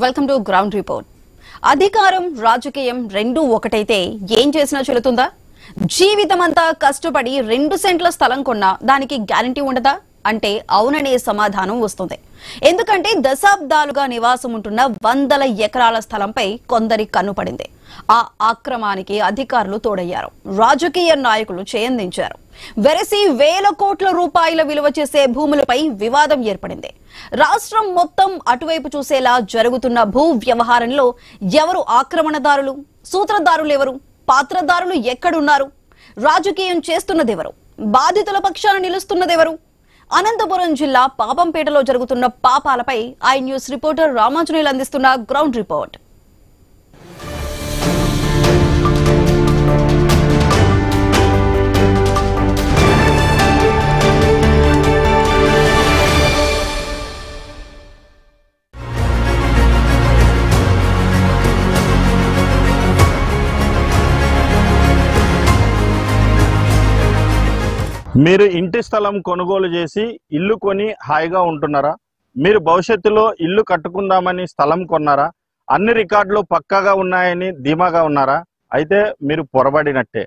Welcome to ground report. అధికారం రాజకీయం రెండూ ఒకటైతే ఏం చేసినా చెల్లుతుందా? జీవితమంతా కష్టపడి 2 సెంట్ల స్థలం కొన్నా దానికి గ్యారంటీ ఉండదా అంటే అవుననే సమాధానం వస్తుంది. ఎందుకంటే దశాబ్దాలుగా నివాసం ఉంటున్న వందల ఎకరాల స్థలంపై కొందరి కన్నుపడింది. ఆ ఆక్రమానికి అధికారులు తోడయ్యారు, రాజకీయ నాయకులు చేయందించారు. వెరసి వేల కోట్ల రూపాయల విలువ చేసే భూములపై వివాదం ఏర్పడింది. రాష్ట్రం మొత్తం అటువైపు చూసేలా జరుగుతున్న భూ వ్యవహారంలో ఎవరు ఆక్రమణదారులు, సూత్రధారులు ఎవరు, పాత్రధారులు ఎక్కడున్నారు, రాజకీయం చేస్తున్నదెవరు, బాధితుల పక్షాన నిలుస్తున్నదెవరు? అనంతపురం జిల్లా పాపంపేటలో జరుగుతున్న పాపాలపై ఐ న్యూస్ రిపోర్టర్ రామాంజనేయులు అందిస్తున్న గ్రౌండ్ రిపోర్ట్. మీరు ఇంటి స్థలం కొనుగోలు చేసి ఇల్లు కొని హాయిగా ఉంటున్నారా? మీరు భవిష్యత్తులో ఇల్లు కట్టుకుందామని స్థలం కొన్నారా? అన్ని రికార్డులు పక్కాగా ఉన్నాయని ధీమాగా ఉన్నారా? అయితే మీరు పొరబడినట్టే.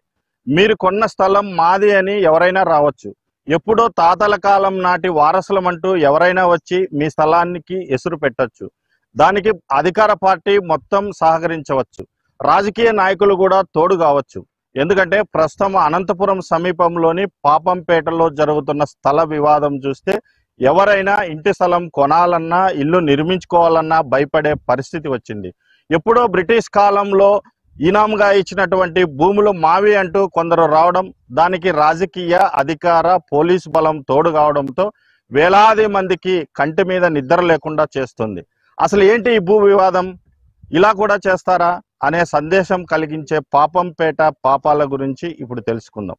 మీరు కొన్న స్థలం మాది అని ఎవరైనా రావచ్చు. ఎప్పుడో తాతల కాలం నాటి వారసులమంటూ ఎవరైనా వచ్చి మీ స్థలానికి ఎసురు పెట్టచ్చు. దానికి అధికార పార్టీ మొత్తం సహకరించవచ్చు, రాజకీయ నాయకులు కూడా తోడు కావచ్చు. ఎందుకంటే ప్రస్తుతం అనంతపురం సమీపంలోని పాపంపేటలో జరుగుతున్న స్థల వివాదం చూస్తే ఎవరైనా ఇంటి స్థలం కొనాలన్నా ఇల్లు నిర్మించుకోవాలన్నా భయపడే పరిస్థితి వచ్చింది. ఎప్పుడో బ్రిటిష్ కాలంలో ఇనాంగా ఇచ్చినటువంటి భూములు మావి అంటూ కొందరు రావడం, దానికి రాజకీయ అధికార పోలీసు బలం తోడు కావడంతో వేలాది మందికి కంటి మీద నిద్ర లేకుండా చేస్తుంది. అసలు ఏంటి ఈ భూ వివాదం? ఇలా కూడా చేస్తారా అనే సందేశం కలిగించే పాపంపేట పాపాల గురించి ఇప్పుడు తెలుసుకుందాం.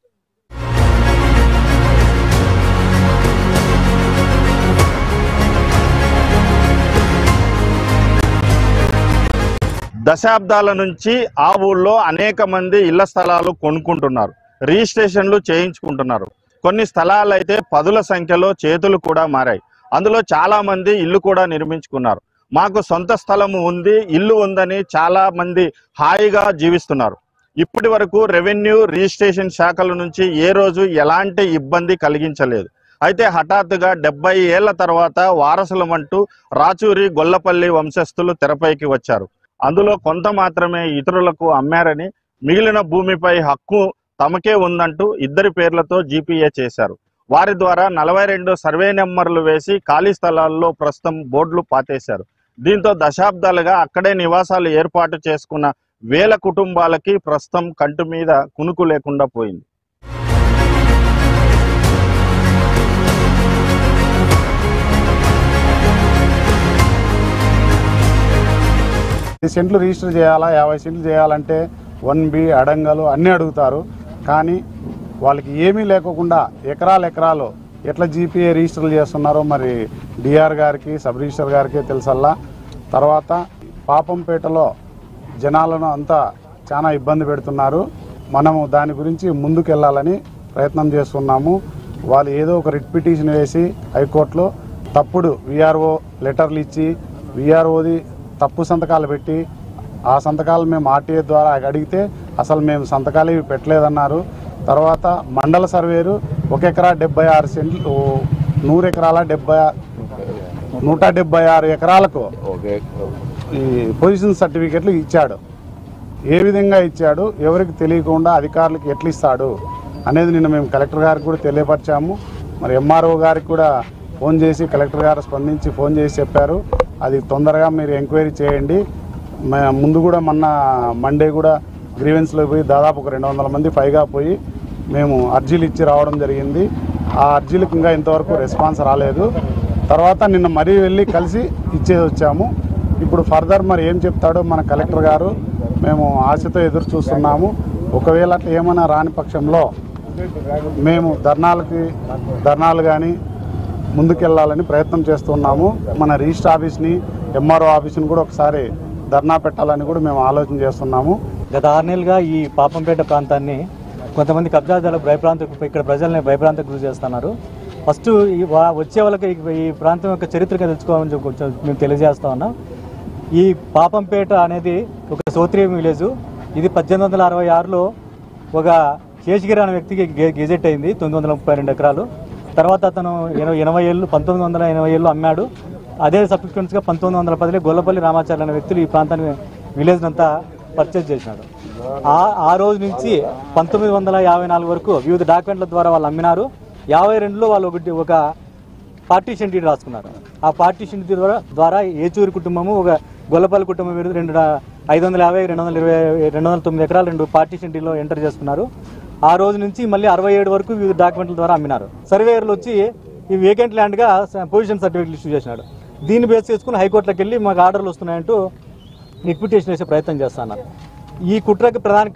దశాబ్దాల నుంచి ఆ ఊళ్ళో అనేక మంది ఇళ్ల స్థలాలు కొనుక్కుంటున్నారు, రిజిస్ట్రేషన్లు చేయించుకుంటున్నారు. కొన్ని స్థలాలు అయితే పదుల సంఖ్యలో చేతులు కూడా మారాయి. అందులో చాలా మంది ఇల్లు కూడా నిర్మించుకున్నారు. మాకు సొంత స్థలము ఉంది, ఇల్లు ఉందని చాలా మంది హాయిగా జీవిస్తున్నారు. ఇప్పటి వరకు రెవెన్యూ రిజిస్ట్రేషన్ శాఖల నుంచి ఏ రోజు ఎలాంటి ఇబ్బంది కలిగించలేదు. అయితే హఠాత్తుగా 70 ఏళ్ల తర్వాత వారసులమంటూ రాచూరి గొల్లపల్లి వంశస్థులు తెరపైకి వచ్చారు. అందులో కొంత మాత్రమే ఇతరులకు అమ్మారని, మిగిలిన భూమిపై హక్కు తమకే ఉందంటూ ఇద్దరి పేర్లతో జీపీఏ చేశారు. వారి ద్వారా 42 సర్వే నెంబర్లు వేసి ఖాళీ స్థలాల్లో ప్రస్తుతం బోర్డులు పాతేశారు. దీంతో దశాబ్దాలుగా అక్కడే నివాసాలు ఏర్పాటు చేసుకున్న వేల కుటుంబాలకి ప్రస్తుతం కంటి మీద కునుకు లేకుండా పోయింది. సెంట్లు రిజిస్టర్ చేయాలా, 50 సెంట్లు చేయాలంటే 1B అడంగలు అన్నీ అడుగుతారు. కానీ వాళ్ళకి ఏమీ లేకుండా ఎకరాలు ఎట్లా జీపీఏ రిజిస్టర్లు చేస్తున్నారో మరి డిఆర్ గారికి, సబ్ రిజిస్టర్ గారికి తెలుసల్లా. తర్వాత పాపంపేటలో జనాలను అంతా చాలా ఇబ్బంది పెడుతున్నారు. మనము దాని గురించి ముందుకెళ్ళాలని ప్రయత్నం చేస్తున్నాము. వాళ్ళు ఏదో ఒక రిట్ పిటిషన్ వేసి హైకోర్టులో తప్పుడు విఆర్ఓ లెటర్లు ఇచ్చి విఆర్ఓది తప్పు సంతకాలు పెట్టి ఆ సంతకాలు మేము ఆర్టీఏ ద్వారా అడిగితే అసలు మేము సంతకాలు ఇవి పెట్టలేదన్నారు. తర్వాత మండల సర్వేరు 1 ఎకరా 76 సెంట్లు, 100 ఎకరాల 176 ఎకరాలకు ఈ పొజిషన్ సర్టిఫికెట్లు ఇచ్చాడు. ఏ విధంగా ఇచ్చాడు, ఎవరికి తెలియకుండా అధికారులకు ఎట్లా ఇస్తాడు అనేది నిన్న మేము కలెక్టర్ గారికి కూడా తెలియపరిచాము. మరి ఎంఆర్ఓ గారికి కూడా ఫోన్ చేసి కలెక్టర్ గారు స్పందించి ఫోన్ చేసి చెప్పారు, అది తొందరగా మీరు ఎంక్వైరీ చేయండి. ముందు కూడా మొన్న మండే కూడా గ్రీవెన్స్లో పోయి దాదాపు ఒక 200 మంది పైగా పోయి మేము అర్జీలు ఇచ్చి రావడం జరిగింది. ఆ అర్జీలకు ఇంకా ఇంతవరకు రెస్పాన్స్ రాలేదు. తర్వాత నిన్న మరీ వెళ్ళి కలిసి ఇచ్చేసి వచ్చాము. ఇప్పుడు ఫర్దర్ మరి ఏం చెప్తాడో మన కలెక్టర్ గారు మేము ఆశతో ఎదురు చూస్తున్నాము. ఒకవేళ అట్లా ఏమైనా రాని పక్షంలో మేము ధర్నాలు కానీ ముందుకెళ్లాలని ప్రయత్నం చేస్తున్నాము. మన రిజిస్టర్ ఆఫీస్ని, ఎంఆర్ఓ ఆఫీస్ని కూడా ఒకసారి ధర్నా పెట్టాలని కూడా మేము ఆలోచన చేస్తున్నాము. గత 6 నెలలుగా ఈ పాపంపేట ప్రాంతాన్ని కొంతమంది కబ్జాదారులు ఇక్కడ ప్రజల్ని భయభ్రాంతకు గురి చేస్తున్నారు. ఫస్ట్ వచ్చే వాళ్ళకి ఈ ప్రాంతం యొక్క చరిత్రగా తెలుసుకోవాలని కొంచెం మేము తెలియజేస్తా ఉన్నాం. ఈ పాపంపేట అనేది ఒక సోత్రియం విలేజ్. ఇది 1866లో ఒక శేషగిరి అనే వ్యక్తికి గెజెట్ అయింది, 932 ఎకరాలు. తర్వాత అతను 1980లో అమ్మాడు. అదే సబ్సిక్వెన్స్గా 1910లో గొల్లపల్లి రామాచార్య అనే వ్యక్తులు ఈ ప్రాంతాన్ని విలేజ్ అంతా పర్చేజ్ చేసినాడు. ఆ రోజు నుంచి 1954 వరకు వివిధ డాక్యుమెంట్ల ద్వారా వాళ్ళు అమ్మినారు. 52లో వాళ్ళు ఒక పార్టీషన్ డీడ్ రాసుకున్నారు. ఆ పార్టీషన్ డీడ్ ద్వారా ఏచూరి కుటుంబము, ఒక గొల్లపల్లి కుటుంబం మీద 550, 209 ఎకరాలు 2 పార్టీషన్ డీడ్లో ఎంటర్ చేసుకున్నారు. ఆ రోజు నుంచి మళ్ళీ 67 వరకు వివిధ డాక్యుమెంట్ల ద్వారా అమ్మినారు. సర్వేయర్లు వచ్చి ఈ వేకెంట్ ల్యాండ్గా పొజిషన్ సర్టిఫికేట్ ఇష్యూ చేసినాడు. దీన్ని బేస్ చేసుకుని హైకోర్టులోకి వెళ్ళి మాకు ఆర్డర్లు వస్తున్నాయంటూ రిక్విటేషన్ వేసే ప్రయత్నం చేస్తున్నారు. ఈ కుట్రకి ప్రధాన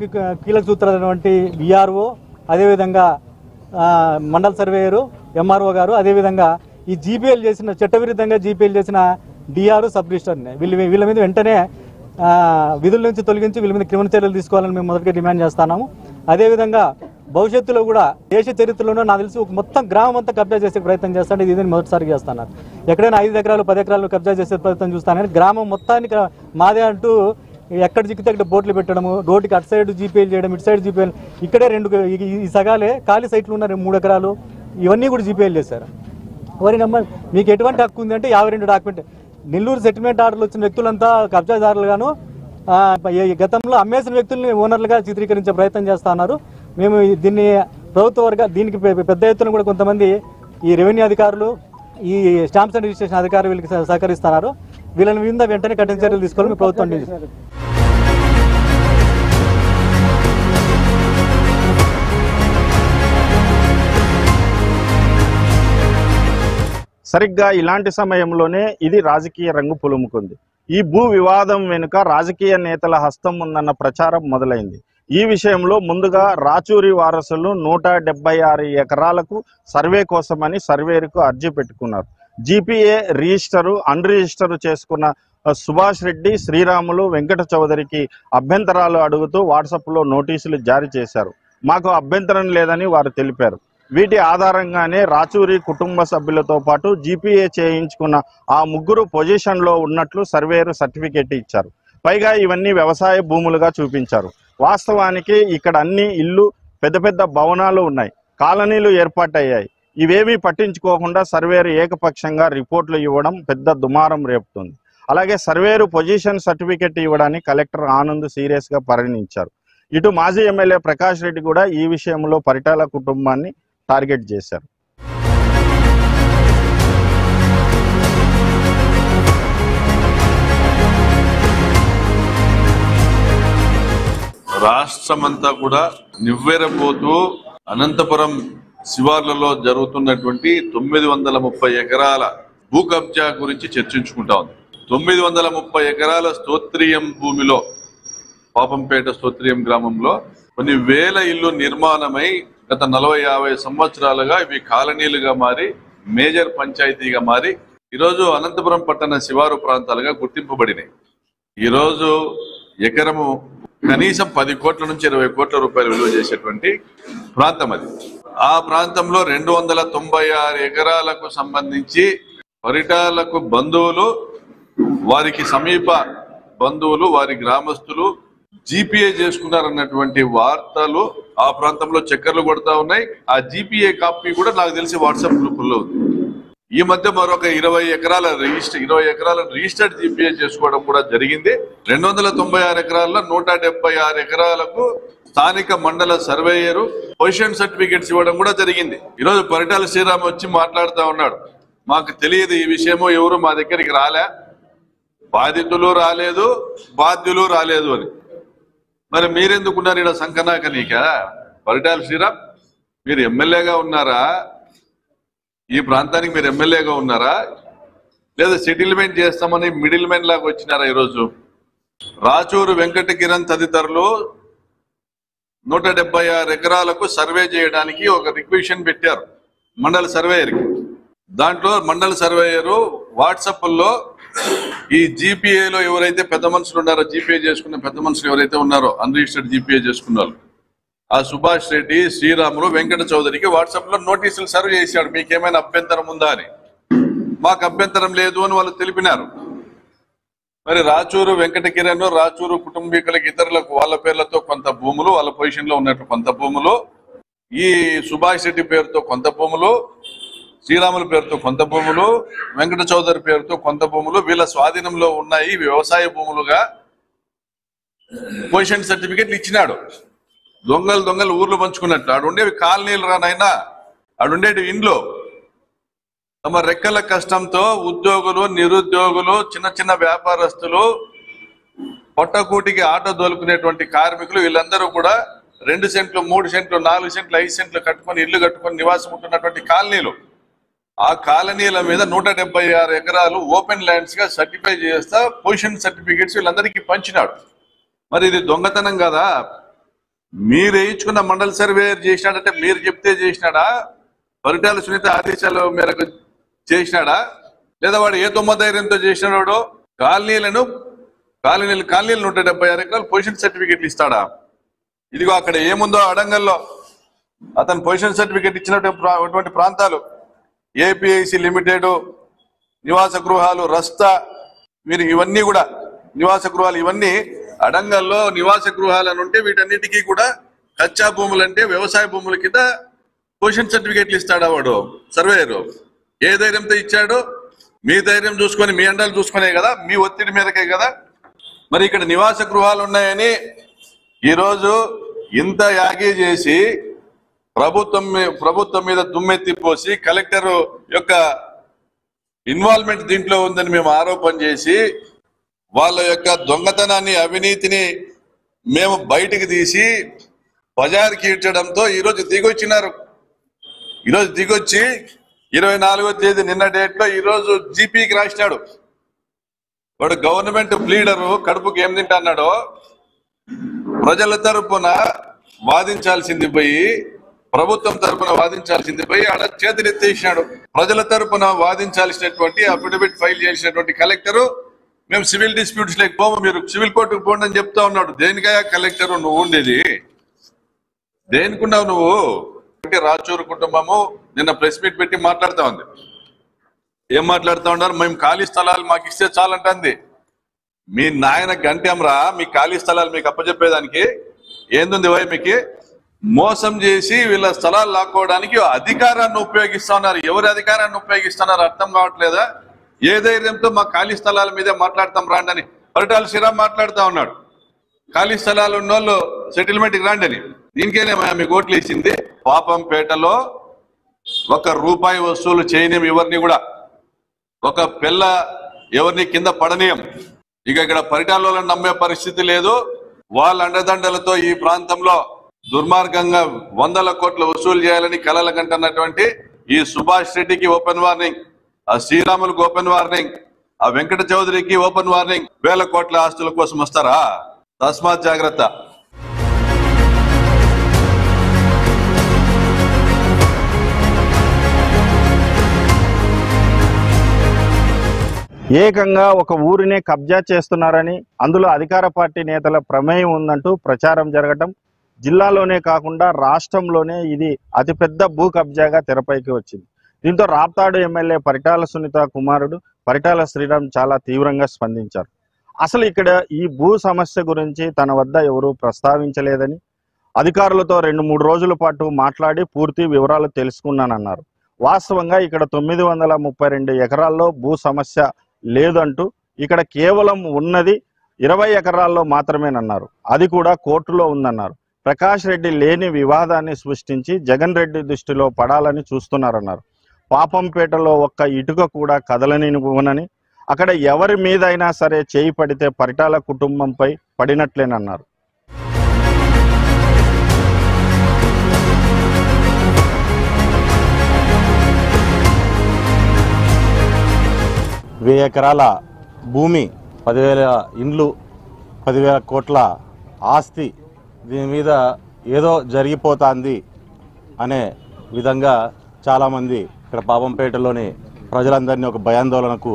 కీలక సూత్రాలైనటువంటి విఆర్ఓ, అదేవిధంగా మండల సర్వేయరు, ఎంఆర్ఓ గారు, అదేవిధంగా ఈ జీపీఎల్ చేసిన చట్టవిరుద్ధంగా జీపీఎల్ చేసిన డిఆర్ సబ్ రిజిస్టర్ని వీళ్ళ మీద వెంటనే విధుల నుంచి తొలగించి వీళ్ళ మీద క్రిమినల్ చర్యలు తీసుకోవాలని మేము మొదటిగా డిమాండ్ చేస్తున్నాము. అదేవిధంగా భవిష్యత్తులో కూడా దేశ చరిత్రలోనూ నాకు తెలిసి ఒక మొత్తం గ్రామం అంతా కబ్జా చేసే ప్రయత్నం చేస్తాను. ఇది మొదటిసారి చేస్తున్నారు. ఎక్కడైనా 5 ఎకరాలు 10 ఎకరాలు కబ్జా చేసే ప్రయత్నం చూస్తానని గ్రామం మొత్తానికి మాదే అంటూ ఎక్కడ చిక్కితే అక్కడ బోట్లు పెట్టడము, రోడ్డుకి అటు సైడ్ జీపీఎల్ చేయడం, ఇటు సైడ్ జీపీఎల్, ఇక్కడే 2 ఈ సగాలే ఖాళీ సైట్లు ఉన్న 3 ఎకరాలు ఇవన్నీ కూడా జీపీఎల్ చేశారు. వరి నెంబర్ మీకు ఎటువంటి హక్కు ఉంది అంటే 52 డాక్యుమెంట్. నెల్లూరు సెటిల్మెంట్ ఆర్డర్లు వచ్చిన వ్యక్తులంతా కబ్జాదారులుగాను గతంలో అమ్మేసిన వ్యక్తుల్ని ఓనర్లుగా చిత్రీకరించే ప్రయత్నం చేస్తా ఉన్నారు. మేము దీన్ని ప్రభుత్వ దీనికి పెద్ద ఎత్తున కూడా కొంతమంది ఈ రెవెన్యూ అధికారులు, ఈ స్టాంప్స్ అండ్ రిజిస్ట్రేషన్ అధికారులు వీళ్ళకి సహకరిస్తున్నారు. వీళ్ళని మీద వెంటనే కఠిన చర్యలు తీసుకోవాలని ప్రభుత్వం సరిగ్గా ఇలాంటి సమయంలోనే ఇది రాజకీయ రంగు పులుముకుంది. ఈ భూ వివాదం వెనుక రాజకీయ నేతల హస్తం ఉందన్న ప్రచారం మొదలైంది. ఈ విషయంలో ముందుగా రాచూరి వారసులు 176 ఎకరాలకు సర్వే కోసమని సర్వేరుకు అర్జీ పెట్టుకున్నారు. జీపీఏ రిజిస్టరు అన్ రిజిస్టర్ చేసుకున్న సుభాష్ రెడ్డి, శ్రీరాములు, వెంకట చౌదరికి అభ్యంతరాలు అడుగుతూ వాట్సాప్లో నోటీసులు జారీ చేశారు. మాకు అభ్యంతరం లేదని వారు తెలిపారు. వీటి ఆధారంగానే రాచూరి కుటుంబ సభ్యులతో పాటు జీపీఏ చేయించుకున్న ఆ 3 పొజిషన్లో ఉన్నట్లు సర్వేయర్ సర్టిఫికేట్ ఇచ్చారు. పైగా ఇవన్నీ వ్యవసాయ భూములుగా చూపించారు. వాస్తవానికి ఇక్కడ అన్ని ఇల్లు, పెద్ద పెద్ద భవనాలు ఉన్నాయి, కాలనీలు ఏర్పాటయ్యాయి. ఇవేమీ పట్టించుకోకుండా సర్వేయర్ ఏకపక్షంగా రిపోర్ట్లు ఇవ్వడం పెద్ద దుమారం రేపుతుంది. అలాగే సర్వేయర్ పొజిషన్ సర్టిఫికేట్ ఇవ్వడాన్ని కలెక్టర్ ఆనంద్ సీరియస్గా పరిగణించారు. ఇటు మాజీ ఎమ్మెల్యే ప్రకాష్ రెడ్డి కూడా ఈ విషయంలో పరిటాల కుటుంబాన్ని టార్గెట్ చేశారు. రాష్ట్రమంతా కూడా నివ్వెరపోతూ అనంతపురం శివార్లలో జరుగుతున్నటువంటి 930 ఎకరాల భూ కబ్జా గురించి చర్చించుకుంటా ఉంది. 930 ఎకరాల స్తోత్రియం భూమిలో, పాపంపేట స్తోత్రియం గ్రామంలో కొన్ని వేల ఇల్లు నిర్మాణమై గత 40-50 సంవత్సరాలుగా ఇవి కాలనీలుగా మారి మేజర్ పంచాయతీగా మారి ఈరోజు అనంతపురం పట్టణ శివారు ప్రాంతాలుగా గుర్తింపబడినాయి. ఈరోజు ఎకరము కనీసం 10 కోట్ల నుంచి 20 కోట్ల రూపాయలు విలువ చేసేటువంటి ప్రాంతం అది. ఆ ప్రాంతంలో 296 ఎకరాలకు సంబంధించి పరిటాలకు బంధువులు, వారికి సమీప బంధువులు, వారి గ్రామస్తులు జీపీఏ చేసుకున్నారన్నటువంటి వార్తలు ఆ ప్రాంతంలో చక్కర్లు కొడతా ఉన్నాయి. ఆ జీపీఏ కాపీ కూడా నాకు తెలిసి వాట్సాప్ గ్రూపుల్లో ఉంది. ఈ మధ్య మరొక 20 ఎకరాల రిజిస్టర్డ్ జీపీఏ చేసుకోవడం కూడా జరిగింది. 296 ఎకరాల్లో 176 ఎకరాలకు స్థానిక మండల సర్వేయరు పొజిషన్ సర్టిఫికేట్స్ ఇవ్వడం కూడా జరిగింది. ఈరోజు పరిటాల శ్రీరామ్ వచ్చి మాట్లాడుతూ ఉన్నాడు, మాకు తెలియదు ఈ విషయమో, ఎవరు మా దగ్గరికి రాలే, బాధితులు రాలేదు, బాధ్యులు రాలేదు అని. మరి మీరెందుకున్నారు ఇక్కడ సంకనాక? నీకా పరిటాల శ్రీరామ్, మీరు ఎమ్మెల్యేగా ఉన్నారా? ఈ ప్రాంతానికి మీరు ఎమ్మెల్యేగా ఉన్నారా? లేదా సెటిల్మెంట్ చేస్తామని మిడిల్ మెన్ లాగా వచ్చినారా? ఈరోజు రాచూరు వెంకట కిరణ్ తదితరులు 176 ఎకరాలకు సర్వే చేయడానికి ఒక రిక్వెషన్ పెట్టారు మండల సర్వేయర్కి. దాంట్లో మండల సర్వేయరు వాట్సాప్లో ఈ జీపీఏలో ఎవరైతే పెద్ద మనుషులు ఉన్నారో, జీపీఏ చేసుకున్న పెద్ద మనుషులు ఎవరైతే ఉన్నారో, అన్రిజిస్టర్డ్ జీపీఏ చేసుకున్నారు, ఆ సుభాష్ రెడ్డి, శ్రీరాములు, వెంకట చౌదరికి వాట్సాప్లో నోటీసులు సర్వ్ చేశాడు, మీకేమైనా అభ్యంతరం ఉందా అని. మాకు అభ్యంతరం లేదు అని వాళ్ళు తెలిపినారు. మరి రాచూరు వెంకట కిరణ్, రాచూరు కుటుంబీకులకు ఇతరులకు వాళ్ళ పేర్లతో కొంత భూములు, వాళ్ళ పొజిషన్ లో ఉన్నట్టు కొంత భూములు, ఈ సుభాష్ రెడ్డి పేరుతో కొంత భూములు, శ్రీరాముల పేరుతో కొంత భూములు, వెంకట చౌదరి పేరుతో కొంత భూములు వీళ్ళ స్వాధీనంలో ఉన్నాయి. వ్యవసాయ భూములుగా పొజిషన్ సర్టిఫికెట్లు ఇచ్చినాడు. దొంగలు ఊర్లు పంచుకున్నట్లు. ఆడుండేవి కాలనీలు రానైనా, ఆడుండేవి ఇండ్లు. తమ రెక్కల కష్టంతో ఉద్యోగులు, నిరుద్యోగులు, చిన్న చిన్న వ్యాపారస్తులు, పొట్టకూటికి ఆటో దోలుకునేటువంటి కార్మికులు వీళ్ళందరూ కూడా 2 సెంట్లు, 3 సెంట్లు, 4 సెంట్లు, 5 సెంట్లు కట్టుకొని ఇల్లు కట్టుకొని నివాసం ఉంటున్నటువంటి కాలనీలు. ఆ కాలనీల మీద 176 ఎకరాలు ఓపెన్ ల్యాండ్స్ గా సర్టిఫై చేస్తా పొజిషన్ సర్టిఫికేట్స్ వీళ్ళందరికీ పంచినాడు. మరి ఇది దొంగతనం కదా? మీరు వేయించుకున్న మండల సర్వేయర్ చేసినాడంటే మీరు చెప్తే చేసినాడా? పరిటాల సునీత ఆదేశాల మేరకు చేసినాడా? లేదా వాడు ఏ దొమ్మ ధైర్యంతో చేసినాడో? కాలనీలు 176 ఎకరాలు పొజిషన్ సర్టిఫికేట్లు ఇస్తాడా? ఇదిగో అక్కడ ఏముందో అడంగల్లో అతను పొజిషన్ సర్టిఫికేట్ ఇచ్చినటువంటి ప్రాంతాలు ఏపీఐసి లిమిటెడ్, నివాస గృహాలు, రస్తా, మీరు ఇవన్నీ కూడా నివాస గృహాలు, ఇవన్నీ అడంగల్లో నివాస గృహాలు అని ఉంటే వీటన్నిటికీ కూడా కచ్చా భూములు అంటే వ్యవసాయ భూముల కింద పొజిషన్ సర్టిఫికేట్లు ఇస్తాడా వాడు సర్వేయరు? ఏ ధైర్యంతో ఇచ్చాడు? మీ ధైర్యం చూసుకొని, మీ అండాలు చూసుకునే కదా, మీ ఒత్తిడి మీదకే కదా. మరి ఇక్కడ నివాస గృహాలు ఉన్నాయని ఈరోజు ఇంత యాగీ చేసి ప్రభుత్వం మీద దుమ్మెత్తి పోసి కలెక్టర్ యొక్క ఇన్వాల్వ్మెంట్ దీంట్లో ఉందని మేము ఆరోపణ చేసి వాళ్ళ యొక్క దొంగతనాన్ని, అవినీతిని మేము బయటికి తీసి బజార్కి ఈడ్చడంతో ఈరోజు దిగొచ్చినారు. ఈరోజు దిగొచ్చి 24వ తేదీ నిన్న డేట్ లో ఈరోజు జీపీకి రాసినాడు. వాడు గవర్నమెంట్ లీడరు, కడుపుకి ఏం తింటున్నాడో ప్రజల తరపున వాదించాల్సింది పోయి, ప్రభుత్వం తరపున వాదించాల్సింది పోయి ఆడ చేతులెత్తేసినాడు. ప్రజల తరపున వాదించాల్సినటువంటి అఫిడవిట్ ఫైల్ చేసినటువంటి కలెక్టరు మేము సివిల్ డిస్ప్యూట్స్ లేకపోము, మీరు సివిల్ కోర్టుకు పోండి అని చెప్తా ఉన్నాడు. దేనికయా కలెక్టర్ నువ్వు ఉండేది? దేనికున్నావు నువ్వు? రాచూరు కుటుంబము నిన్న ప్రెస్ మీట్ పెట్టి మాట్లాడుతా ఉంది. ఏం మాట్లాడుతూ ఉన్నారు? మేము ఖాళీ స్థలాలు మాకు ఇస్తే చాలంటుంది. మీ నాయన గంటెంరా మీ ఖాళీ స్థలాలు మీకు అప్పచెప్పేదానికి ఏందుంది వై? మీకు మోసం చేసి వీళ్ళ స్థలాలు లాక్కోవడానికి అధికారాన్ని ఉపయోగిస్తా ఉన్నారు. ఎవరి అధికారాన్ని ఉపయోగిస్తున్నారు అర్థం కావట్లేదా? ఏ ధైర్యంతో మా ఖాళీ స్థలాల మీదే మాట్లాడతాం రాండి అని పరిటాల శ్రీరామ్ మాట్లాడుతా ఉన్నాడు. ఖాళీ స్థలాలు ఉన్న వాళ్ళు సెటిల్మెంట్కి రాండి అని. దీనికేనే మీకు ఓట్లు ఇచ్చింది. పాపంపేటలో ₹1 వసూలు చేయనియం ఎవరిని కూడా, ఒక పిల్ల ఎవరిని కింద పడనీయం. ఇక ఇక్కడ పరిటాలను నమ్మే పరిస్థితి లేదు. వాళ్ళ అండదండలతో ఈ ప్రాంతంలో దుర్మార్గంగా 100ల కోట్లు వసూలు చేయాలని కలల కంటున్నటువంటి ఈ సుభాష్ రెడ్డికి ఓపెన్ వార్నింగ్, ఆ శ్రీరాములకు ఓపెన్ వార్నింగ్, ఆ వెంకట చౌదరికి ఓపెన్ వార్నింగ్. 1000 కోట్ల ఆస్తుల కోసం వస్తారా? తస్మాత్ జాగ్రత్త. ఏకంగా ఒక ఊరినే కబ్జా చేస్తున్నారని, అందులో అధికార పార్టీ నేతల ప్రమేయం ఉందంటూ ప్రచారం జరగటం, జిల్లాలోనే కాకుండా రాష్ట్రంలోనే ఇది అతిపెద్ద భూ కబ్జాగా తెరపైకి వచ్చింది. దీంతో రాప్తాడు ఎమ్మెల్యే పరిటాల సునీత కుమారుడు పరిటాల శ్రీరామ్ చాలా తీవ్రంగా స్పందించారు. అసలు ఇక్కడ ఈ భూ సమస్య గురించి తన వద్ద ఎవరూ ప్రస్తావించలేదని, అధికారులతో 2-3 రోజుల పాటు మాట్లాడి పూర్తి వివరాలు తెలుసుకున్నానన్నారు. వాస్తవంగా ఇక్కడ 932 ఎకరాల్లో భూ సమస్య లేదంటూ, ఇక్కడ కేవలం ఉన్నది 20 ఎకరాల్లో మాత్రమేనన్నారు. అది కూడా కోర్టులో ఉందన్నారు. ప్రకాష్ రెడ్డి లేని వివాదాన్ని సృష్టించి జగన్ రెడ్డి దృష్టిలో పడాలని చూస్తున్నారన్నారు. పాపంపేటలో ఒక్క ఇటుక కూడా కదలనివ్వనని, అక్కడ ఎవరి మీదైనా సరే చేయి పడితే పరిటాల కుటుంబంపై పడినట్లేనన్నారు. వెయ్యి ఎకరాల భూమి, 10,000 ఇండ్లు, 10,000 కోట్ల ఆస్తి, దీని మీద ఏదో జరిగిపోతుంది అనే విధంగా చాలామంది ఇక్కడ పాపంపేటలోని ప్రజలందరినీ ఒక భయాందోళనకు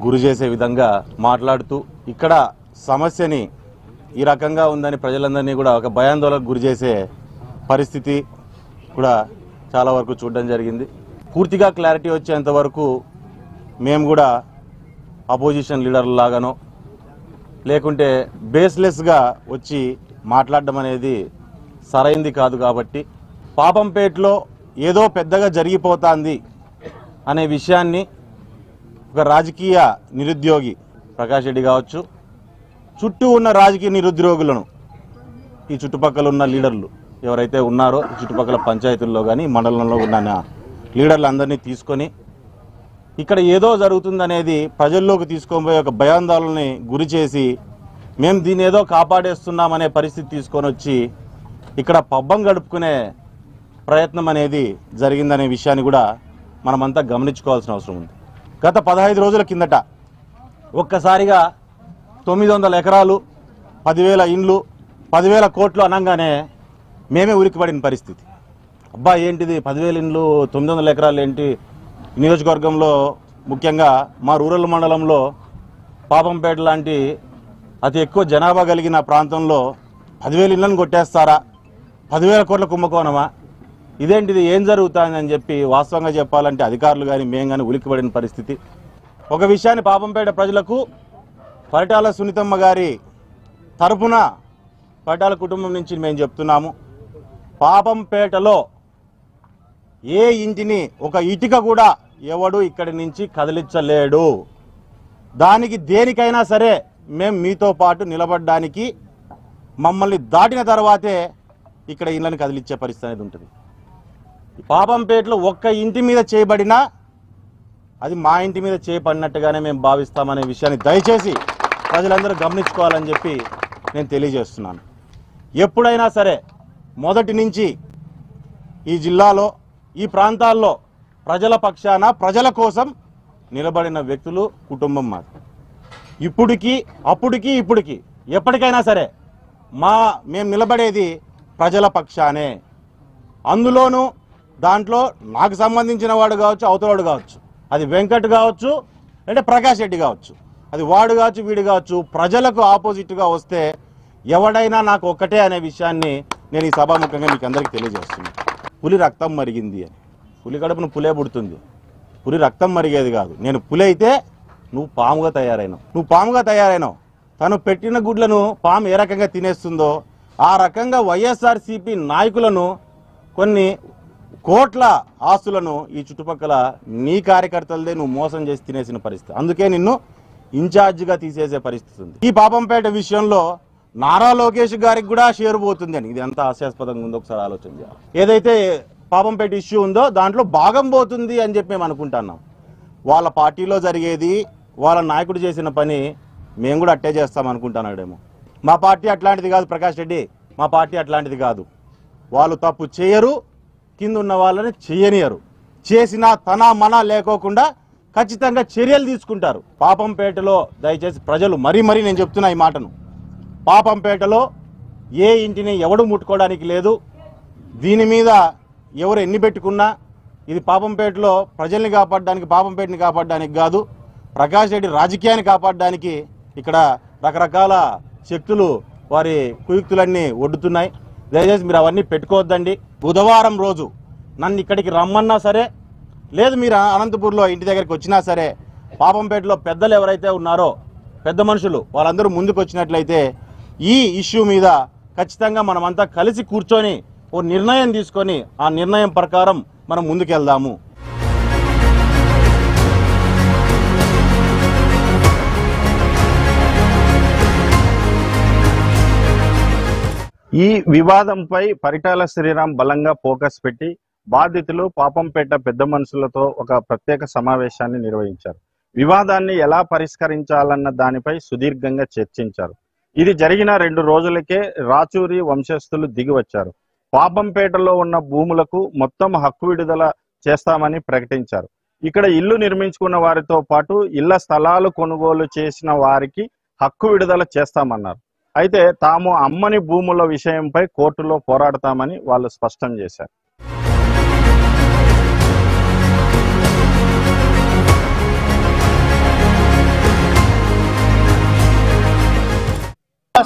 గురి చేసే విధంగా మాట్లాడుతూ, ఇక్కడ సమస్యని ఈ రకంగా ఉందని ప్రజలందరినీ కూడా ఒక భయాందోళనకు గురి చేసే పరిస్థితి కూడా చాలా వరకు చూడడం జరిగింది. పూర్తిగా క్లారిటీ వచ్చేంత వరకు మేము కూడా అపోజిషన్ లీడర్ లాగానో లేకుంటే బేస్లెస్గా వచ్చి మాట్లాడడం అనేది సరైంది కాదు. కాబట్టి పాపంపేటలో ఏదో పెద్దగా జరిగిపోతుంది అనే విషయాన్ని ఒక రాజకీయ నిరుద్యోగి ప్రకాష్ రెడ్డి కావచ్చు, చుట్టూ ఉన్న రాజకీయ నిరుద్యోగులను, ఈ చుట్టుపక్కల ఉన్న లీడర్లు ఎవరైతే ఉన్నారో ఈ చుట్టుపక్కల పంచాయతీల్లో కానీ మండలంలో ఉన్న లీడర్లందరినీ తీసుకొని ఇక్కడ ఏదో జరుగుతుందనేది ప్రజల్లోకి తీసుకొని పోయి ఒక భయాందోళనని గురి చేసి మేము దీన్ని ఏదో కాపాడేస్తున్నామనే పరిస్థితి తీసుకొని వచ్చి ఇక్కడ పబ్బం గడుపుకునే ప్రయత్నం అనేది జరిగిందనే విషయాన్ని కూడా మనమంతా గమనించుకోవాల్సిన అవసరం ఉంది. గత 15 రోజుల కిందట ఒక్కసారిగా 900 ఎకరాలు, 10,000 ఇండ్లు, 10,000 కోట్లు అనగానే మేమే ఉలిక్కిపడిన పరిస్థితి. అబ్బా ఏంటిది 10,000 ఇండ్లు, 900 ఎకరాలు ఏంటి? నియోజకవర్గంలో ముఖ్యంగా మా రూరల్ మండలంలో పాపంపేట లాంటి అతి ఎక్కువ జనాభా కలిగిన ప్రాంతంలో 10,000 ఇళ్లను కొట్టేస్తారా? 10,000 కోట్ల కుంభకోణమా? ఇదేంటిది, ఏం జరుగుతుందని చెప్పి వాస్తవంగా చెప్పాలంటే అధికారులు కానీ మేము కానీ ఉలిక్కిపడిన పరిస్థితి. ఒక విషయాన్ని పాపంపేట ప్రజలకు పరిటాల సునీతమ్మ గారి తరపున పరిటాల కుటుంబం నుంచి మేము చెప్తున్నాము. పాపంపేటలో ఏ ఇంటిని ఒక ఇటుక కూడా ఎవడు ఇక్కడి నుంచి కదిలించలేడు. దానికి దేనికైనా సరే మేము మీతో పాటు నిలబడడానికి, మమ్మల్ని దాటిన తర్వాతే ఇక్కడ ఇళ్ళని కదిలించే పరిస్థితి అనేది ఉంటుంది. పాపంపేటలో ఒక్క ఇంటి మీద చేయబడినా అది మా ఇంటి మీద చేయబడినట్టుగానే మేము భావిస్తామనే విషయాన్ని దయచేసి ప్రజలందరూ గమనించుకోవాలని చెప్పి నేను తెలియజేస్తున్నాను. ఎప్పుడైనా సరే మొదటి నుంచి ఈ జిల్లాలో ఈ ప్రాంతాల్లో ప్రజల పక్షాన ప్రజల కోసం నిలబడిన వ్యక్తులు కుటుంబం మాది. ఇప్పటికీ ఇప్పటికీ ఎప్పటికైనా సరే మేము నిలబడేది ప్రజల పక్షానే. అందులోనూ దాంట్లో నాకు సంబంధించిన వాడు కావచ్చు, అవతలవాడు కావచ్చు, అది వెంకట్ కావచ్చు అంటే ప్రకాష్ రెడ్డి కావచ్చు, అది వాడు కావచ్చు వీడు కావచ్చు, ప్రజలకు ఆపోజిట్గా వస్తే ఎవడైనా నాకు ఒక్కటే అనే విషయాన్ని నేను ఈ సభాముఖంగా మీకు అందరికీ తెలియజేస్తున్నాను. పులి రక్తం మరిగింది అని. పులి కడుపును పులే పుడుతుంది, పులి రక్తం మరిగేది కాదు. నేను పులి అయితే నువ్వు పాముగా తయారైనావు. తను పెట్టిన గుడ్లను పాము ఏ రకంగా తినేస్తుందో ఆ రకంగా వైఎస్ఆర్సీపీ నాయకులను, కొన్ని కోట్ల ఆస్తులను ఈ చుట్టుపక్కల నీ కార్యకర్తలదే నువ్వు మోసం చేసి తినేసిన పరిస్థితి. అందుకే నిన్ను ఇన్ఛార్జిగా తీసేసే పరిస్థితి ఉంది. ఈ పాపంపేట విషయంలో నారా లోకేష్ గారికి కూడా షేర్ పోతుంది అని, ఇది ఎంత హాస్యాస్పదంగా ఉందో ఒకసారి ఆలోచన చేయాలి. ఏదైతే పాపంపేట ఇష్యూ ఉందో దాంట్లో భాగం పోతుంది అని చెప్పి మేము అనుకుంటున్నాం. వాళ్ళ పార్టీలో జరిగేది, వాళ్ళ నాయకుడు చేసిన పని మేము కూడా అట్టే చేస్తాం అనుకుంటున్నాడేమో. మా పార్టీ అట్లాంటిది కాదు ప్రకాష్ రెడ్డి, మా పార్టీ అట్లాంటిది కాదు. వాళ్ళు తప్పు చేయరు, కింద ఉన్న వాళ్ళని చేయనియరు. చేసినా తన మన లేకోకుండా ఖచ్చితంగా చర్యలు తీసుకుంటారు. పాపంపేటలో దయచేసి ప్రజలు మరీ నేను చెప్తున్నా ఈ మాటను, పాపంపేటలో ఏ ఇంటిని ఎవడు ముట్టుకోవడానికి లేదు. దీని మీద ఎవరు ఎన్ని పెట్టుకున్నా ఇది పాపంపేటలో ప్రజల్ని కాపాడడానికి, పాపంపేటని కాపాడడానికి కాదు, ప్రకాష్ రెడ్డి రాజకీయాన్ని కాపాడడానికి ఇక్కడ రకరకాల శక్తులు వారి కుయుక్తులన్నీ ఒడ్డుతున్నాయి. దయచేసి మీరు అవన్నీ పెట్టుకోవద్దండి. బుధవారం రోజు నన్ను ఇక్కడికి రమ్మన్నా సరే, లేదు మీరు అనంతపూర్లో ఇంటి దగ్గరికి వచ్చినా సరే, పాపంపేటలో పెద్దలు ఎవరైతే ఉన్నారో పెద్ద మనుషులు వాళ్ళందరూ ముందుకు వచ్చినట్లయితే ఈ ఇష్యూ మీద ఖచ్చితంగా మనమంతా కలిసి కూర్చొని ఓ నిర్ణయం తీసుకొని ఆ నిర్ణయం ప్రకారం మనం ముందుకెళ్దాము. ఈ వివాదంపై పరిటాల శ్రీరామ్ బలంగా ఫోకస్ పెట్టి బాధితులు పాపంపేట పెద్ద మనుషులతో ఒక ప్రత్యేక సమావేశాన్ని నిర్వహించారు. వివాదాన్ని ఎలా పరిష్కరించాలన్న దానిపై సుదీర్ఘంగా చర్చించారు. ఇది జరిగిన 2 రోజులకే రాచూరి వంశస్థులు దిగి వచ్చారు. పాపంపేటలో ఉన్న భూములకు మొత్తం హక్కు విడుదల చేస్తామని ప్రకటించారు. ఇక్కడ ఇల్లు నిర్మించుకున్న వారితో పాటు ఇళ్ల స్థలాలు కొనుగోలు చేసిన వారికి హక్కు విడుదల చేస్తామన్నారు. అయితే తాము అమ్మని భూముల విషయంపై కోర్టులో పోరాడతామని వాళ్ళు స్పష్టం చేశారు.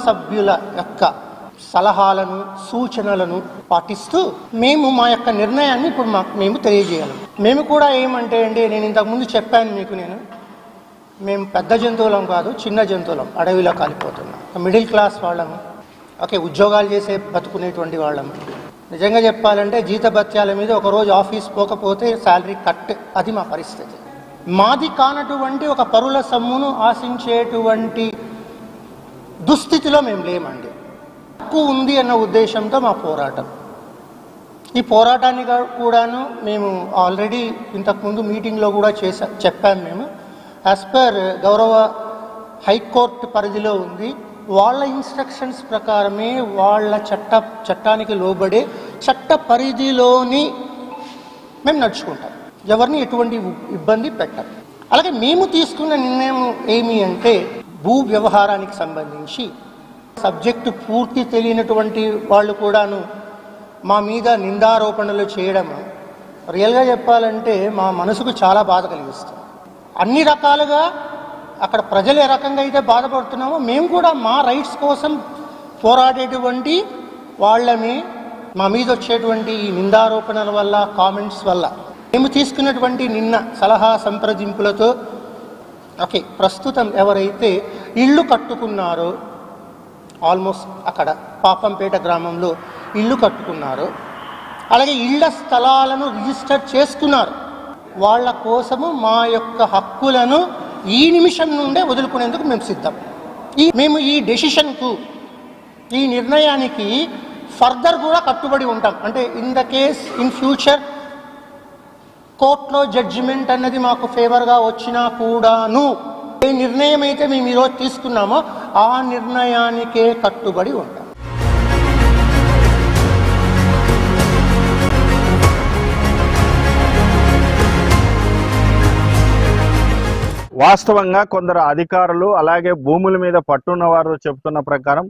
సభ్యుల యొక్క సలహాలను సూచనలను పాటిస్తూ మేము మా యొక్క నిర్ణయాన్ని ఇప్పుడు మేము తెలియజేయాలి. మేము కూడా ఏమంటే అండి, నేను ఇంతకుముందు చెప్పాను మీకు, నేను మేము పెద్ద జంతువులం కాదు, చిన్న జంతువులం, అడవిలో కాలిపోతున్నాం. మిడిల్ క్లాస్ వాళ్ళము, ఓకే, ఉద్యోగాలు చేసే బతుకునేటువంటి వాళ్ళము. నిజంగా చెప్పాలంటే జీతభత్యాల మీద ఒకరోజు ఆఫీస్ పోకపోతే శాలరీ కట్, అది మా పరిస్థితి. మాది కానటువంటి ఒక పరుల సొమ్మును ఆశించేటువంటి దుస్థితిలో మేము లేమండి. హక్కు ఉంది అన్న ఉద్దేశంతో మా పోరాటం. ఈ పోరాటాన్ని కూడాను మేము ఆల్రెడీ ఇంతకుముందు మీటింగ్లో కూడా చెప్పాము. మేము యాజ్ పర్ గౌరవ హైకోర్టు పరిధిలో ఉంది. వాళ్ళ ఇన్స్ట్రక్షన్స్ ప్రకారమే, వాళ్ళ చట్టానికి లోబడే చట్ట పరిధిలోని మేము నడుచుకుంటాం. ఎవరిని ఎటువంటి ఇబ్బంది పెట్టం. అలాగే మేము తీసుకున్న నిర్ణయం ఏమి అంటే, భూ వ్యవహారానికి సంబంధించి సబ్జెక్టు పూర్తి తెలియనటువంటి వాళ్ళు కూడాను మా మీద నిందారోపణలు చేయడం రియల్గా చెప్పాలంటే మా మనసుకు చాలా బాధ కలిగిస్తుంది. అన్ని రకాలుగా అక్కడ ప్రజలు ఏ రకంగా అయితే బాధపడుతున్నామో మేము కూడా మా రైట్స్ కోసం పోరాడేటువంటి వాళ్ళమే. మా మీద వచ్చేటువంటి ఈ నిందారోపణల వల్ల, కామెంట్స్ వల్ల మేము తీసుకున్నటువంటి నిన్న సలహా సంప్రదింపులతో ఓకే, ప్రస్తుతం ఎవరైతే ఇళ్ళు కట్టుకున్నారో, ఆల్మోస్ట్ అక్కడ పాపంపేట గ్రామంలో ఇళ్ళు కట్టుకున్నారో, అలాగే ఇళ్ల స్థలాలను రిజిస్టర్ చేసుకున్నారు, వాళ్ళ కోసము మా యొక్క హక్కులను ఈ నిమిషం నుండే వదులుకునేందుకు మేము సిద్ధం. మేము ఈ డెసిషన్కు, ఈ నిర్ణయానికి ఫర్దర్ కూడా కట్టుబడి ఉంటాం. అంటే in the case in future కోర్టులో జడ్జిమెంట్ అన్నది మాకు ఫేవర్గా వచ్చినా కూడాను ఏ నిర్ణయం అయితే మేము ఈరోజు తీసుకున్నామో ఆ నిర్ణయానికే కట్టుబడి ఉంటాం. వాస్తవంగా కొందరు అధికారులు అలాగే భూముల మీద పట్టున్న వారు చెబుతున్న ప్రకారం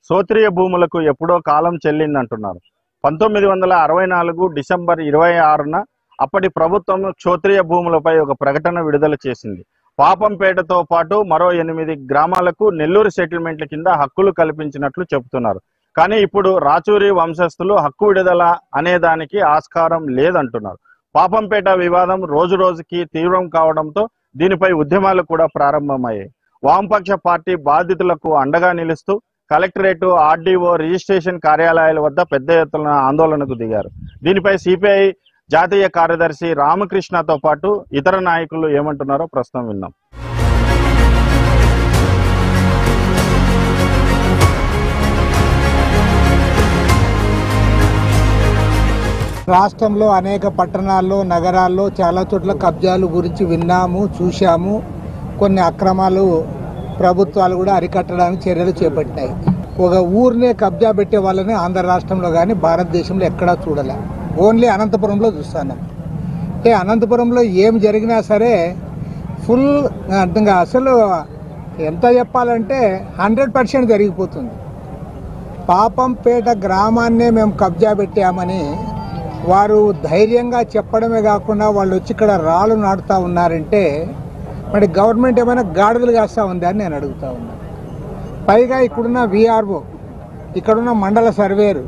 సోత్రియ భూములకు ఎప్పుడో కాలం చెల్లిందంటున్నారు. 1964 డిసెంబర్ 26న అప్పటి ప్రభుత్వం క్షోత్రియ భూములపై ఒక ప్రకటన విడుదల చేసింది. పాపంపేటతో పాటు మరో 8 గ్రామాలకు నెల్లూరు సెటిల్మెంట్ల కింద హక్కులు కల్పించినట్లు చెబుతున్నారు. కానీ ఇప్పుడు రాచూరి వంశస్థులు హక్కు విడుదల అనే దానికి ఆస్కారం లేదంటున్నారు. పాపంపేట వివాదం రోజు రోజుకి తీవ్రం కావడంతో దీనిపై ఉద్యమాలు కూడా ప్రారంభమయ్యాయి. వామపక్ష పార్టీ బాధితులకు అండగా నిలుస్తూ కలెక్టరేట్, ఆర్డీఓ, రిజిస్ట్రేషన్ కార్యాలయాల వద్ద పెద్ద ఎత్తున ఆందోళనకు దిగారు. దీనిపై సిపిఐ జాతీయ కార్యదర్శి రామకృష్ణతో పాటు ఇతర నాయకులు ఏమంటున్నారో ప్రస్తుతం విన్నాం. రాష్ట్రంలో అనేక పట్టణాల్లో, నగరాల్లో చాలా చోట్ల కబ్జాలు గురించి విన్నాము, చూశాము. కొన్ని అక్రమాలు ప్రభుత్వాలు కూడా అరికట్టడానికి చర్యలు చేపట్టినాయి. ఒక ఊరినే కబ్జా పెట్టే వాళ్ళని ఆంధ్ర రాష్ట్రంలో కానీ భారతదేశంలో ఎక్కడా చూడలే. ఓన్లీ అనంతపురంలో చూస్తాను. అనంతపురంలో ఏం జరిగినా సరే ఫుల్ అర్థంగా అసలు ఎంత చెప్పాలంటే 100% జరిగిపోతుంది. పాపంపేట గ్రామాన్నే మేము కబ్జా పెట్టామని వారు ధైర్యంగా చెప్పడమే కాకుండా వాళ్ళు వచ్చి ఇక్కడ రాళ్ళు నాటుతూ ఉన్నారంటే మరి గవర్నమెంట్ ఏమైనా గాడిదలు కాస్తూ ఉందా అని నేను అడుగుతా ఉన్నాను. పైగా ఇక్కడున్న విఆర్ఓ, ఇక్కడున్న మండల సర్వేరు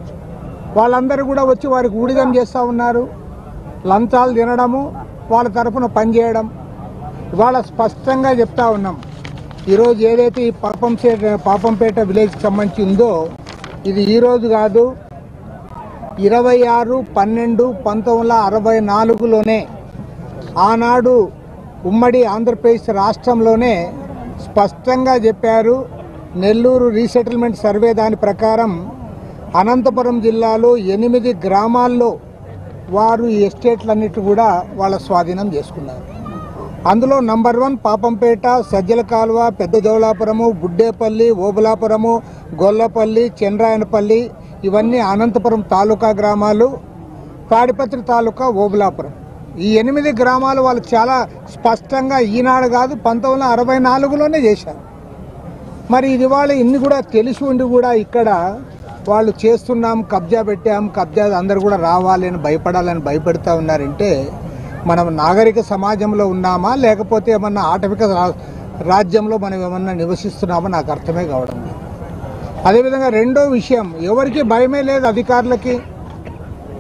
వాళ్ళందరూ కూడా వచ్చి వారికి ఊడిగం చేస్తూ ఉన్నారు. లంచాలు తినడము, వాళ్ళ తరఫున పనిచేయడం. ఇవాళ స్పష్టంగా చెప్తా ఉన్నాం, ఈరోజు ఏదైతే ఈ పాపంపేట విలేజ్కి సంబంధించి ఉందో ఇది ఈరోజు కాదు, 26/12/1964లోనే ఆనాడు ఉమ్మడి ఆంధ్రప్రదేశ్ రాష్ట్రంలోనే స్పష్టంగా చెప్పారు. నెల్లూరు రీసెటిల్మెంట్ సర్వే దాని ప్రకారం అనంతపురం జిల్లాలో 8 గ్రామాల్లో వారు ఈ ఎస్టేట్లన్నిటి కూడా వాళ్ళ స్వాధీనం చేసుకున్నారు. అందులో నంబర్ 1 పాపంపేట, సజ్జల కాలువ, పెద్ద జౌలాపురము, బుడ్డేపల్లి, ఓబులాపురము, గొల్లపల్లి, చంద్రాయనపల్లి ఇవన్నీ అనంతపురం తాలూకా గ్రామాలు. తాడిపత్రి తాలూకా, ఓబులాపురం ఈ 8 గ్రామాలు వాళ్ళు చాలా స్పష్టంగా ఈనాడు కాదు 1964లోనే చేశారు. మరి ఇది వాళ్ళు ఇన్ని కూడా తెలిసి ఉండి కూడా ఇక్కడ వాళ్ళు చేస్తున్నాం, కబ్జా పెట్టాం, కబ్జా అందరు కూడా రావాలని భయపడాలని భయపెడతా ఉన్నారంటే మనం నాగరిక సమాజంలో ఉన్నామా లేకపోతే ఏమన్నా ఆటవిక రాజ్యంలో మనం ఏమన్నా నివసిస్తున్నామా నాకు అర్థమే కావడం లేదు. అదేవిధంగా రెండో విషయం, ఎవరికి భయమే లేదు.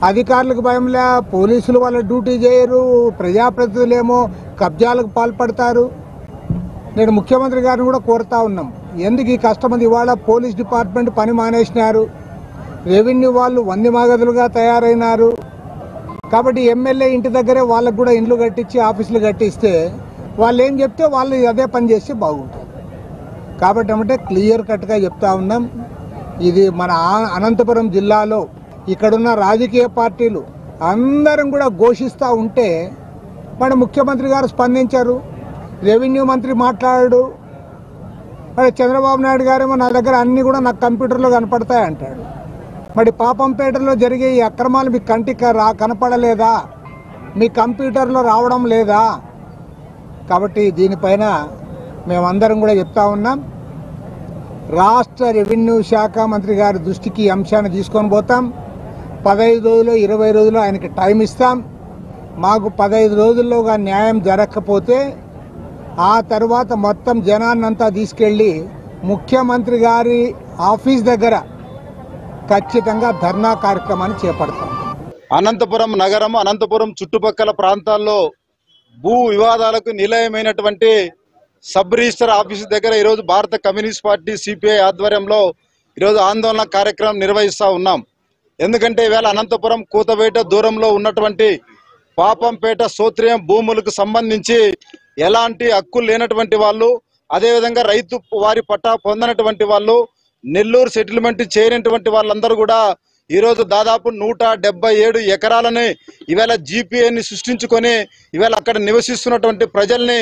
అధికారులకు భయం లే, పోలీసులు వాళ్ళ డ్యూటీ చేయరు, ప్రజాప్రతినిధులేమో కబ్జాలకు పాల్పడతారు. నేను ముఖ్యమంత్రి గారిని కూడా కోరుతా ఉన్నాం, ఎందుకు ఈ కష్టమంది ఇవాళ పోలీస్ డిపార్ట్మెంట్ పని మానేసినారు, రెవెన్యూ వాళ్ళు వందిమాగదులుగా తయారైనారు. కాబట్టి ఎమ్మెల్యే ఇంటి దగ్గరే వాళ్ళకు కూడా ఇండ్లు కట్టించి ఆఫీసులు కట్టిస్తే వాళ్ళు ఏం చెప్తే వాళ్ళు అదే పని చేస్తే బాగుంటుంది. కాబట్టి అంటే క్లియర్ కట్గా చెప్తా ఉన్నాం, ఇది మన అనంతపురం జిల్లాలో ఇక్కడున్న రాజకీయ పార్టీలు అందరం కూడా ఘోషిస్తూ ఉంటే మన ముఖ్యమంత్రి గారు స్పందించారు, రెవెన్యూ మంత్రి మాట్లాడాడు, మరి చంద్రబాబు నాయుడు గారేమో నా దగ్గర అన్నీ కూడా నాకు కంప్యూటర్లో కనపడతాయి అంటాడు. మరి పాపంపేటలో జరిగే ఈ అక్రమాలు మీకు కంటికి కనపడలేదా, మీ కంప్యూటర్లో రావడం లేదా? కాబట్టి దీనిపైన మేమందరం కూడా చెప్తా ఉన్నాం, రాష్ట్ర రెవెన్యూ శాఖ మంత్రి గారి దృష్టికి ఈ అంశాన్ని తీసుకొని పోతాం. 15 రోజులు 20 రోజులు ఆయనకి టైం ఇస్తాం. మాకు 15 రోజుల్లోగా న్యాయం జరగకపోతే ఆ తర్వాత మొత్తం జనాన్నంతా తీసుకెళ్లి ముఖ్యమంత్రి గారి ఆఫీస్ దగ్గర ఖచ్చితంగా ధర్నా కార్యక్రమాన్ని చేపడతాం. అనంతపురం నగరం, అనంతపురం చుట్టుపక్కల ప్రాంతాల్లో భూ వివాదాలకు నిలయమైనటువంటి సబ్ రిజిస్టర్ ఆఫీసు దగ్గర ఈరోజు భారత కమ్యూనిస్ట్ పార్టీ సిపిఐ ఆధ్వర్యంలో ఈరోజు ఆందోళన కార్యక్రమం నిర్వహిస్తూ ఉన్నాం. ఎందుకంటే ఈవేళ అనంతపురం కూతవేట దూరంలో ఉన్నటువంటి పాపంపేట సోత్రియం భూములకు సంబంధించి ఎలాంటి హక్కులు లేనటువంటి వాళ్ళు, అదేవిధంగా రైతు వారి పట్టా పొందనటువంటి వాళ్ళు, నెల్లూరు సెటిల్మెంట్ చేయనటువంటి వాళ్ళందరూ కూడా ఈరోజు దాదాపు 177 ఎకరాలని ఈవేళ జీపీఏని సృష్టించుకొని ఈవేళ అక్కడ నివసిస్తున్నటువంటి ప్రజల్ని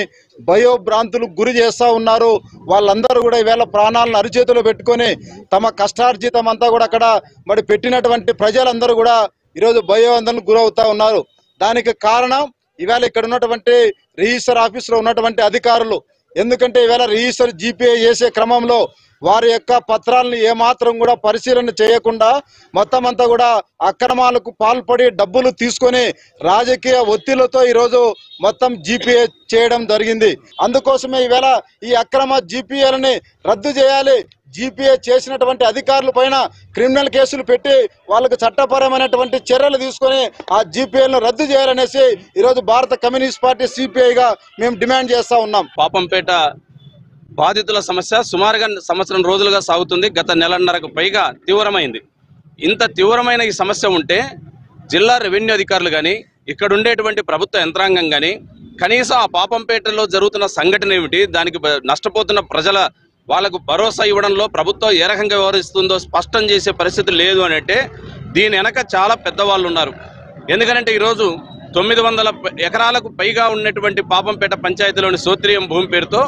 భయోభ్రాంతులకు గురి చేస్తూ ఉన్నారు. వాళ్ళందరూ కూడా ఈవేళ ప్రాణాలను అరిచేతిలో పెట్టుకొని తమ కష్టార్జితం అంతా కూడా అక్కడ మరి పెట్టినటువంటి ప్రజలందరూ కూడా ఈరోజు భయోందనకు గురవుతా ఉన్నారు. దానికి కారణం ఈవేళ ఇక్కడ ఉన్నటువంటి రిజిస్టర్ ఆఫీసులో ఉన్నటువంటి అధికారులు. ఎందుకంటే ఈవేళ రిజిస్టర్ జీపీఏ చేసే క్రమంలో వారి యొక్క పత్రాలను ఏమాత్రం కూడా పరిశీలన చేయకుండా మొత్తం అంతా కూడా అక్రమాలకు పాల్పడి డబ్బులు తీసుకొని రాజకీయ ఒత్తిళ్లతో ఈరోజు మొత్తం జీపీఏ చేయడం జరిగింది. అందుకోసమే ఈవేళ ఈ అక్రమ జీపీఏలని రద్దు చేయాలి, జీపీఏ చేసినటువంటి అధికారుల పైన క్రిమినల్ కేసులు పెట్టి వాళ్ళకు చట్టపరమైనటువంటి చర్యలు తీసుకొని ఆ జీపీఏలను రద్దు చేయాలనేసి ఈరోజు భారత కమ్యూనిస్ట్ పార్టీ సిపిఐగా మేము డిమాండ్ చేస్తా ఉన్నాం. పాపంపేట బాధితుల సమస్య సుమారుగా సంవత్సరం రోజులుగా సాగుతుంది. గత నెలన్నరకు పైగా తీవ్రమైంది. ఇంత తీవ్రమైన ఈ సమస్య ఉంటే జిల్లా రెవెన్యూ అధికారులు కానీ ఇక్కడ ఉండేటువంటి ప్రభుత్వ యంత్రాంగం కానీ కనీసం ఆ పాపంపేటలో జరుగుతున్న సంఘటన ఏమిటి, దానికి నష్టపోతున్న ప్రజల వాళ్ళకు భరోసా ఇవ్వడంలో ప్రభుత్వం ఏ రకంగా వ్యవహరిస్తుందో స్పష్టం చేసే పరిస్థితి లేదు అని అంటే దీని వెనక చాలా పెద్దవాళ్ళు ఉన్నారు. ఎందుకంటే ఈరోజు 900 ఎకరాలకు పైగా ఉన్నటువంటి పాపంపేట పంచాయతీలోని సోత్రియం భూమి పేరుతో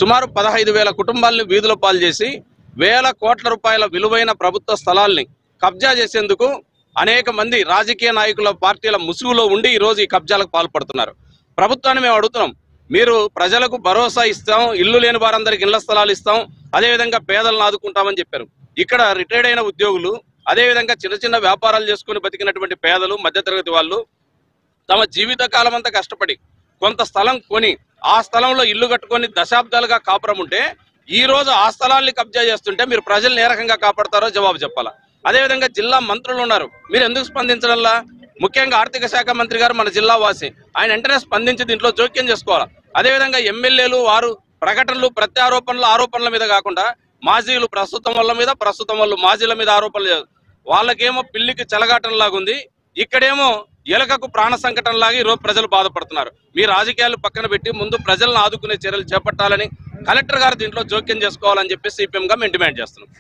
సుమారు 15,000 కుటుంబాలను వీధుల పాలు చేసి వేల కోట్ల రూపాయల విలువైన ప్రభుత్వ స్థలాల్ని కబ్జా చేసేందుకు అనేక మంది రాజకీయ నాయకుల పార్టీల ముసుగులో ఉండి ఈరోజు ఈ కబ్జాలకు పాల్పడుతున్నారు. ప్రభుత్వాన్ని మేము అడుగుతున్నాం, మీరు ప్రజలకు భరోసా ఇస్తాం, ఇల్లు లేని వారందరికి ఇళ్ల స్థలాలు ఇస్తాం, అదేవిధంగా పేదలను ఆదుకుంటామని చెప్పారు. ఇక్కడ రిటైర్డ్ అయిన ఉద్యోగులు, అదేవిధంగా చిన్న చిన్న వ్యాపారాలు చేసుకుని బతికినటువంటి పేదలు, మధ్యతరగతి వాళ్ళు తమ జీవిత కాలం అంతా కష్టపడి కొంత స్థలం కొని ఆ స్థలంలో ఇల్లు కట్టుకొని దశాబ్దాలుగా కాపురం ఉంటే ఈ రోజు ఆ స్థలాల్ని కబ్జా చేస్తుంటే మీరు ప్రజల్ని ఏ రకంగా కాపాడతారో జవాబు చెప్పాలా. అదేవిధంగా జిల్లా మంత్రులు ఉన్నారు, మీరు ఎందుకు స్పందించడంలా? ముఖ్యంగా ఆర్థిక శాఖ మంత్రి గారు మన జిల్లా వాసి, ఆయన వెంటనే స్పందించి దీంట్లో జోక్యం చేసుకోవాలా. అదేవిధంగా ఎమ్మెల్యేలు వారు ప్రకటనలు, ప్రత్యారోపణలు, ఆరోపణల మీద కాకుండా మాజీలు ప్రస్తుతం వాళ్ళ మీద, ప్రస్తుతం వాళ్ళు మాజీల మీద ఆరోపణలు, వాళ్ళకేమో పిల్లికి చెలగాటంలాగుంది, ఇక్కడేమో ఎలకకు ప్రాణ సంకటం లాగా ఈరోజు ప్రజలు బాధపడుతున్నారు. మీ రాజకీయాలు పక్కన పెట్టి ముందు ప్రజలను ఆదుకునే చర్యలు చేపట్టాలని కలెక్టర్ గారు దీంట్లో జోక్యం చేసుకోవాలని చెప్పి సిపిఎంగా మేము డిమాండ్ చేస్తున్నాం.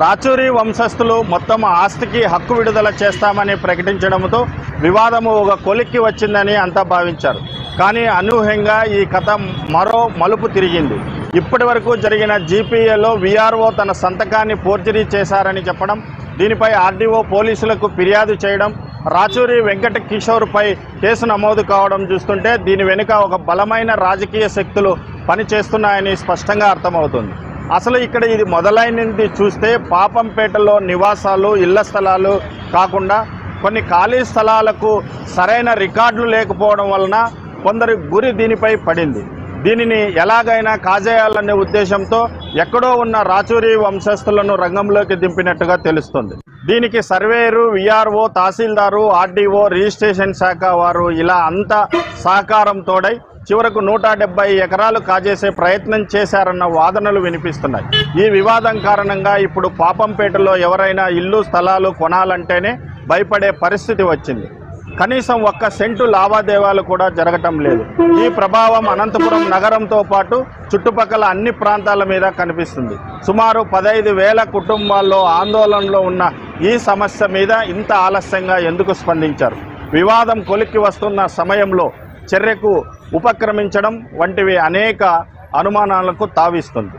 రాచూరి వంశస్థులు మొత్తం ఆస్తికి హక్కు విడుదల చేస్తామని ప్రకటించడంతో వివాదము ఒక కొలిక్కి వచ్చిందని అంతా భావించారు. కానీ అనూహ్యంగా ఈ కథ మరో మలుపు తిరిగింది. ఇప్పటి వరకు జరిగిన జీపీఏలో వీఆర్ఓ తన సంతకాన్ని ఫోర్జరీ చేశారని చెప్పడం, దీనిపై ఆర్డీఓ పోలీసులకు ఫిర్యాదు చేయడం, రాచూరి వెంకట కిషోర్పై కేసు నమోదు కావడం చూస్తుంటే దీని వెనుక ఒక బలమైన రాజకీయ శక్తులు పనిచేస్తున్నాయని స్పష్టంగా అర్థమవుతుంది. అసలు ఇక్కడ ఇది మొదలైనది చూస్తే పాపంపేటలో నివాసాలు, ఇళ్ల స్థలాలు కాకుండా కొన్ని ఖాళీ స్థలాలకు సరైన రికార్డులు లేకపోవడం వలన కొందరి గురి దీనిపై పడింది. దీనిని ఎలాగైనా కాజేయాలనే ఉద్దేశంతో ఎక్కడో ఉన్న రాచూరి వంశస్థులను రంగంలోకి దింపినట్టుగా తెలుస్తుంది. దీనికి surveyor, VRO, tahsildar, RDO, registration శాఖ వారు ఇలా అంతా సహకారం తోడై చివరకు 170 ఎకరాలు కాజేసే ప్రయత్నం చేశారన్న వాదనలు వినిపిస్తున్నాయి. ఈ వివాదం కారణంగా ఇప్పుడు పాపంపేటలో ఎవరైనా ఇల్లు స్థలాలు కొనాలంటేనే భయపడే పరిస్థితి వచ్చింది. కనీసం 1 సెంటు లావాదేవీలు కూడా జరగటం లేదు. ఈ ప్రభావం అనంతపురం నగరంతో పాటు చుట్టుపక్కల అన్ని ప్రాంతాల మీద కనిపిస్తుంది. సుమారు 15,000 కుటుంబాల్లో ఆందోళనలో ఉన్న ఈ సమస్య మీద ఇంత ఆలస్యంగా ఎందుకు స్పందించారు? వివాదం కొలిక్కి వస్తున్న సమయంలో చర్యకు ఉపక్రమించడం వంటివి అనేక అనుమానాలకు తావిస్తుంది.